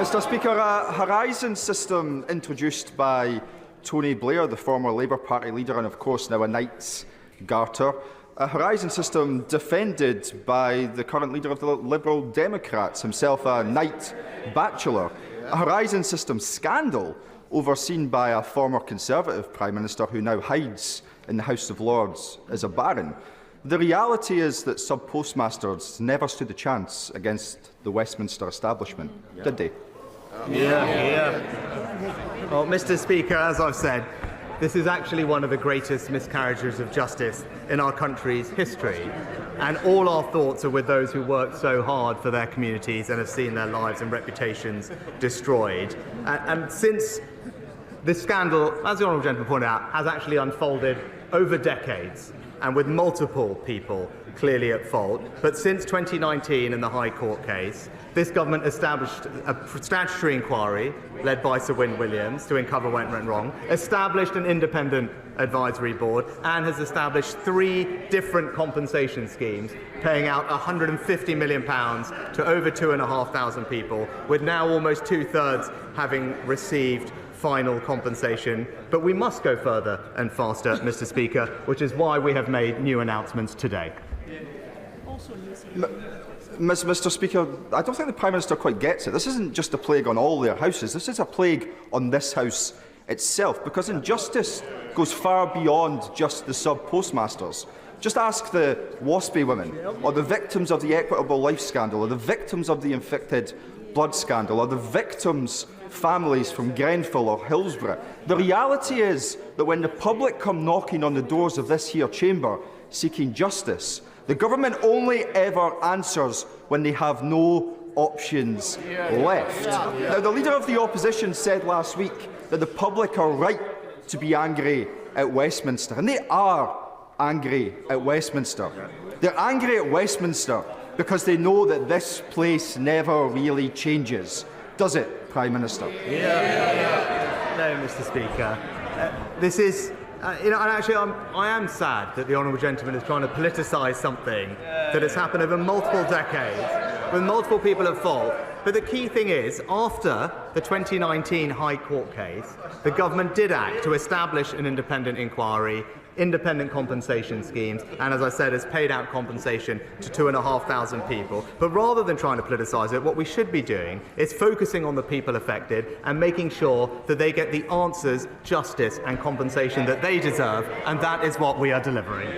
Mr. Speaker, a horizon system introduced by Tony Blair, the former Labour Party leader and of course now a Knight's Garter, a horizon system defended by the current leader of the Liberal Democrats, himself a Knight bachelor, a horizon system scandal overseen by a former Conservative Prime Minister who now hides in the House of Lords as a baron. The reality is that sub-postmasters never stood a chance against the Westminster establishment, did they? Well, Mr. Speaker, as I've said, this is actually one of the greatest miscarriages of justice in our country's history. And all our thoughts are with those who worked so hard for their communities and have seen their lives and reputations destroyed. And since this scandal, as the honourable gentleman pointed out, has actually unfolded over decades and with multiple people clearly at fault. But since 2019 in the High Court case, this government established a statutory inquiry led by Sir Win Williams to uncover what went wrong, established an independent advisory board and has established 3 different compensation schemes paying out £150 million to over 2,500 people, with now almost 2/3 having received final compensation. But we must go further and faster, Mr. Speaker, which is why we have made new announcements today. Mr. Speaker, I don't think the Prime Minister quite gets it. This isn't just a plague on all their houses. This is a plague on this House itself, because injustice goes far beyond just the sub-postmasters. Just ask the Waspy women, or the victims of the Equitable Life scandal, or the victims of the infected blood scandal, or the victims' families from Grenfell or Hillsborough. The reality is that when the public come knocking on the doors of this here chamber seeking justice, the government only ever answers when they have no options left. Now, the Leader of the Opposition said last week that the public are right to be angry at Westminster, and they are angry at Westminster. They're angry at Westminster because they know that this place never really changes. Does it, Prime Minister? No, Mr. Speaker. This is... and actually, I am sad that the honourable gentleman is trying to politicise something that has happened over multiple decades, with multiple people at fault. But the key thing is, after the 2019 High Court case, the government did act to establish an independent inquiry, independent compensation schemes, and as I said, has paid out compensation to 2,500 people. But rather than trying to politicise it, what we should be doing is focusing on the people affected and making sure that they get the answers, justice and compensation that they deserve, and that is what we are delivering.